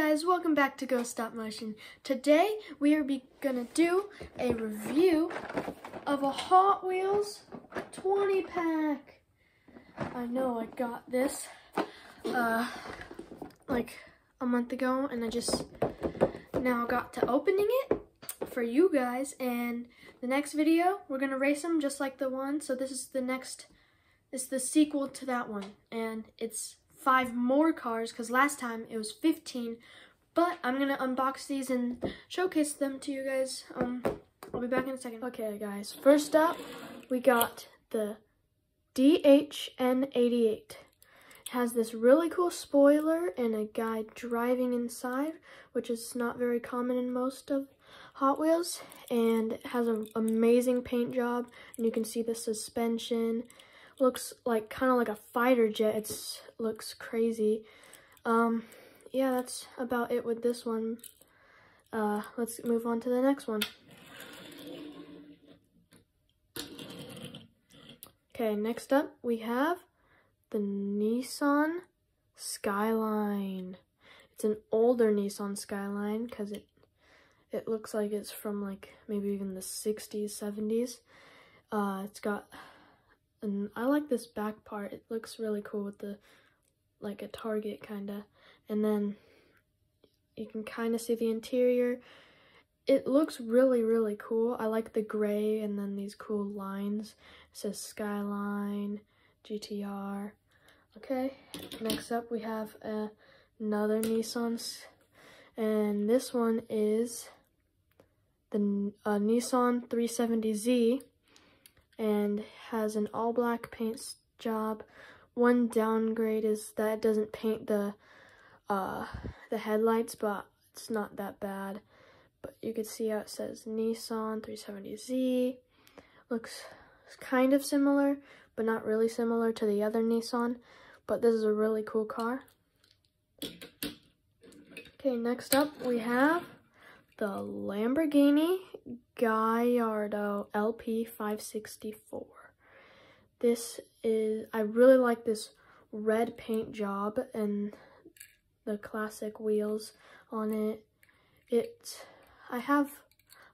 guys, welcome back to Go Stop Motion. Today we are gonna do a review of a Hot Wheels 20 pack. I know I got this like a month ago and I just now got to opening it for you guys, and the next video we're gonna race them just like the one. So this is the sequel to that one, and it's 5 more cars because last time it was 15, but I'm gonna unbox these and showcase them to you guys. I'll be back in a second. Okay guys, first up we got the DHN88. It has this really cool spoiler and a guy driving inside, which is not very common in most of Hot Wheels, and it has an amazing paint job, and you can see the suspension. Looks like kind of like a fighter jet. It looks crazy. Yeah, that's about it with this one. Let's move on to the next one. Okay, next up we have the Nissan Skyline. It's an older Nissan Skyline because it looks like it's from like maybe even the 60s, 70s. It's got, and I like this back part. It looks really cool with the, like a target kinda. And then you can kind of see the interior. It looks really, really cool. I like the gray and then these cool lines. It says Skyline, GTR. Okay, next up we have another Nissan. And this one is the Nissan 370Z. And has an all black paint job. One downgrade is that it doesn't paint the headlights, but it's not that bad. But you can see how it says Nissan 370Z. Looks kind of similar, but not really similar to the other Nissan. But this is a really cool car. Okay, next up we have the Lamborghini Gallardo LP 564. This is, I really like this red paint job and the classic wheels on it. I have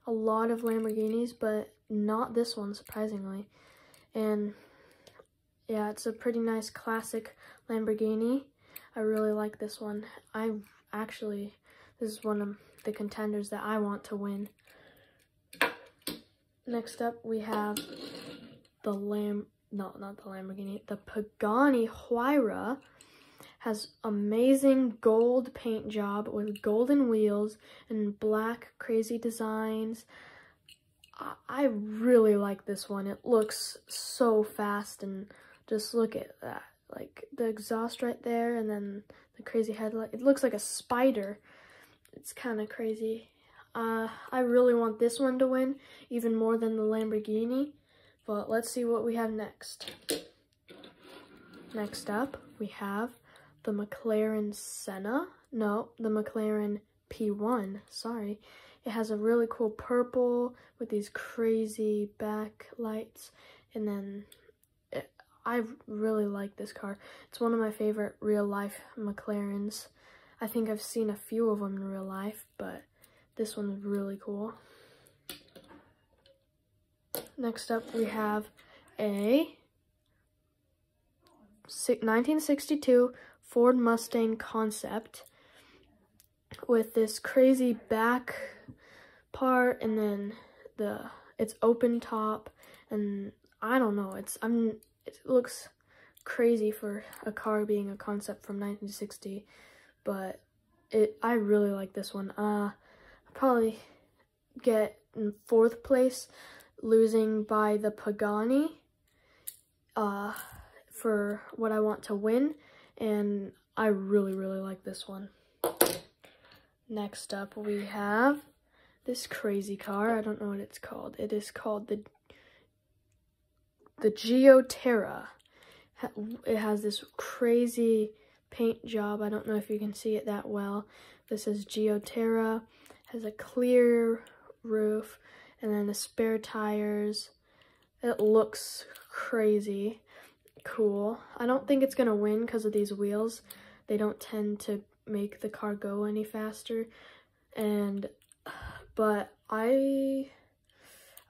a lot of Lamborghinis, but not this one, surprisingly. And yeah, it's a pretty nice classic Lamborghini. I really like this one. This is one of the contenders that I want to win. Next up we have the the Pagani Huayra. Has amazing gold paint job with golden wheels and black crazy designs. I really like this one. It looks so fast, and just look at that. Like the exhaust right there and then the crazy headlight. It looks like a spider. It's kind of crazy. I really want this one to win, even more than the Lamborghini. But let's see what we have next. Next up, we have the McLaren Senna. No, the McLaren P1, sorry. It has a really cool purple with these crazy backlights. And then, I really like this car. It's one of my favorite real-life McLarens. I think I've seen a few of them in real life, but this one's really cool. Next up, we have a 1962 Ford Mustang Concept with this crazy back part, and then it's open top, and I don't know, it looks crazy for a car being a concept from 1960, but I really like this one. I'll probably get in 4th place, losing by the Pagani for what I want to win, and I really, really like this one. Next up we have this crazy car. I don't know what it's called. It is called the Geoterra. It has this crazy paint job. I don't know if you can see it that well. This is Geoterra. Has a clear roof and then the spare tires. It looks crazy cool. I don't think it's gonna win because of these wheels. They don't tend to make the car go any faster. But I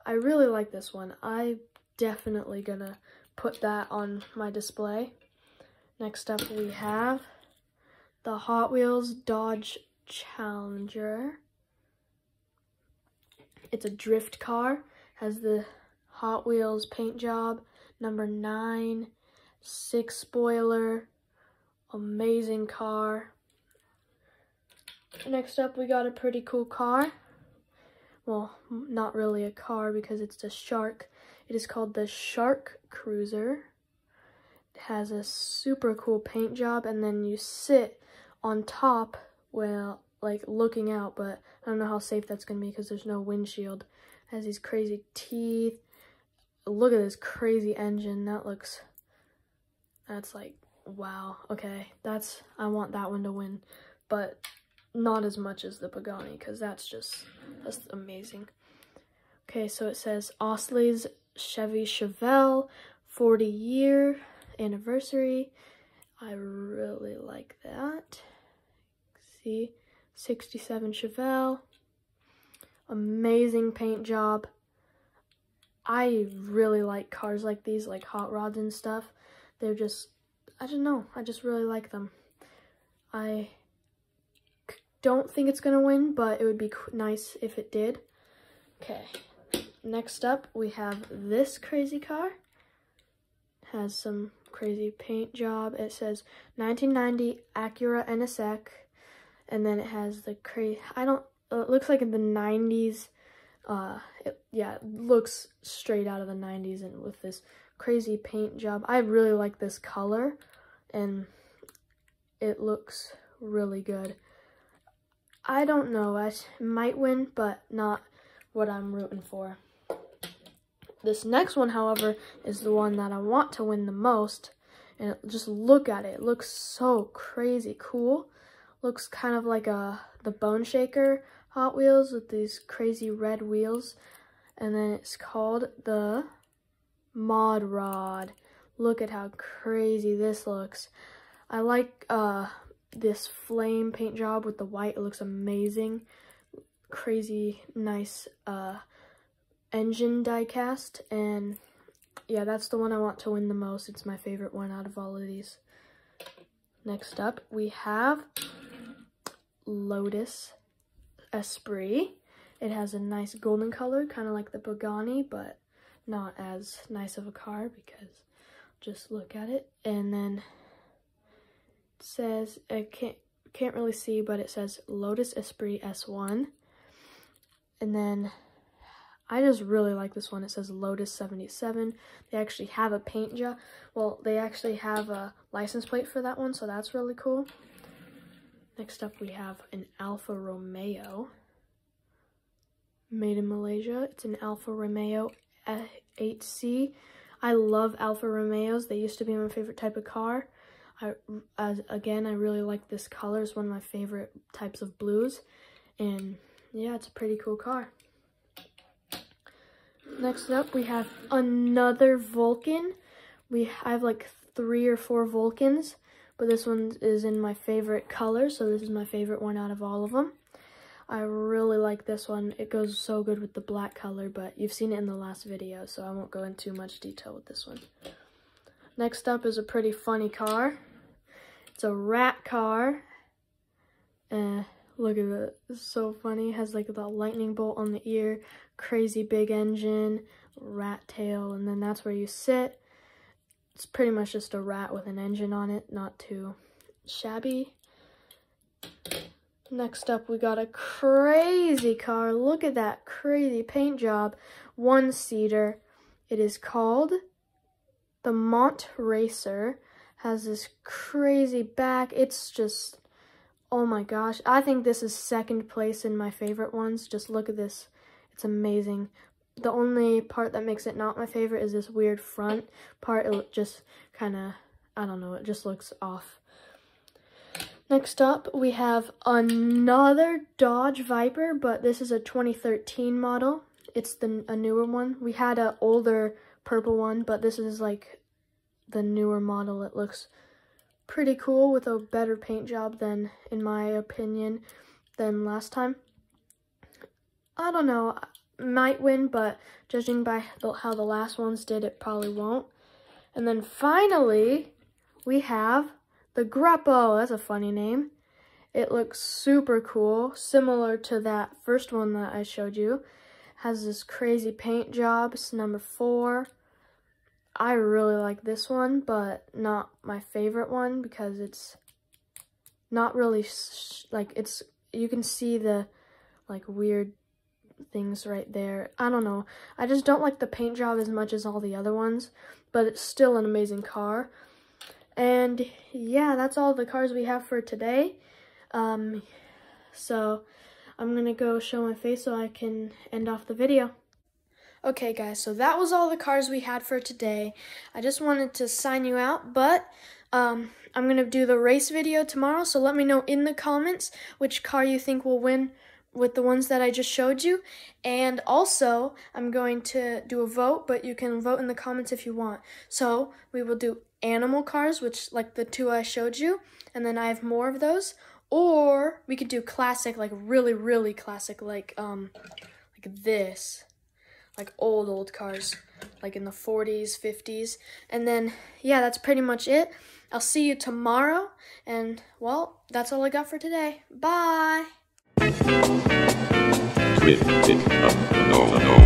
really like this one. I definitely gonna put that on my display. Next up we have the Hot Wheels Dodge Challenger. It's a drift car, has the Hot Wheels paint job, number 9, 6 spoiler, amazing car. Next up we got a pretty cool car. Well, not really a car because it's a shark. It is called the Shark Cruiser. It has a super cool paint job, and then you sit on top, well, like looking out, but I don't know how safe that's gonna be because there's no windshield. It has these crazy teeth. Look at this crazy engine. That's like, wow. Okay, I want that one to win, but not as much as the Pagani because that's amazing. Okay, so it says Osley's Chevy Chevelle 40-year anniversary. I really like that. See, 67 Chevelle. Amazing paint job. I really like cars like these, like hot rods and stuff. They're just, I don't know, I just really like them. I don't think it's gonna win, but it would be nice if it did. Okay, next up we have this crazy car. Has some crazy paint job. It says 1990 Acura NSX, and then it has the crazy, it looks like in the 90s. It looks straight out of the 90s, and with this crazy paint job. I really like this color, and it looks really good. I don't know, I might win, but not what I'm rooting for. This next one, however, is the one that I want to win the most, and just look at it. It looks so crazy cool. Looks kind of like the Bone Shaker Hot Wheels with these crazy red wheels, and then it's called the Mod Rod. Look at how crazy this looks. I like this flame paint job with the white. It looks amazing. Crazy nice engine die cast, and yeah, that's the one I want to win the most. It's my favorite one out of all of these. Next up we have Lotus Esprit. It has a nice golden color, kind of like the Pagani, but not as nice of a car because just look at it. And then it says, I can't really see, but it says Lotus Esprit S1. And then I just really like this one. It says Lotus 77. They actually have a paint job. Well, they actually have a license plate for that one, so that's really cool. Next up we have an Alfa Romeo. Made in Malaysia. It's an Alfa Romeo 8C. I love Alfa Romeos. They used to be my favorite type of car. Again, I really like this color. It's one of my favorite types of blues. And yeah, it's a pretty cool car. Next up, we have another Vulcan. I have like 3 or 4 Vulcans, but this one is in my favorite color, so this is my favorite one out of all of them. I really like this one. It goes so good with the black color, but you've seen it in the last video, so I won't go into much detail with this one. Next up is a pretty funny car. It's a rat car. Look at it. It's so funny. It has like the lightning bolt on the ear, crazy big engine, rat tail, and then that's where you sit. It's pretty much just a rat with an engine on it, not too shabby. Next up, we got a crazy car. Look at that crazy paint job. 1-seater. It is called the Mont Racer. Has this crazy back. It's just, oh my gosh. I think this is second place in my favorite ones. Just look at this. It's amazing. The only part that makes it not my favorite is this weird front part. It just kind of, I don't know, it just looks off. Next up, we have another Dodge Viper, but this is a 2013 model. It's a newer one. We had an older purple one, but this is like the newer model. It looks pretty cool with a better paint job than, in my opinion, than last time. I don't know, might win, but judging by how the last ones did, it probably won't. And then finally, we have the Greppo. That's a funny name. It looks super cool, similar to that first one that I showed you. Has this crazy paint job. It's number 4. I really like this one, but not my favorite one because it's not really like it's. You can see the like weird things right there. I don't know. I just don't like the paint job as much as all the other ones, but it's still an amazing car. And yeah, that's all the cars we have for today. So I'm gonna go show my face so I can end off the video. Okay guys, so that was all the cars we had for today. I just wanted to sign you out, but I'm gonna do the race video tomorrow, so let me know in the comments which car you think will win with the ones that I just showed you. And also, I'm going to do a vote, but you can vote in the comments if you want. So we will do animal cars, which like the 2 I showed you, and then I have more of those. Or we could do classic, like really classic, like this, like old cars, like in the 40s, 50s. And then, yeah, that's pretty much it. I'll see you tomorrow, and well, that's all I got for today. Bye! Twist it up, no.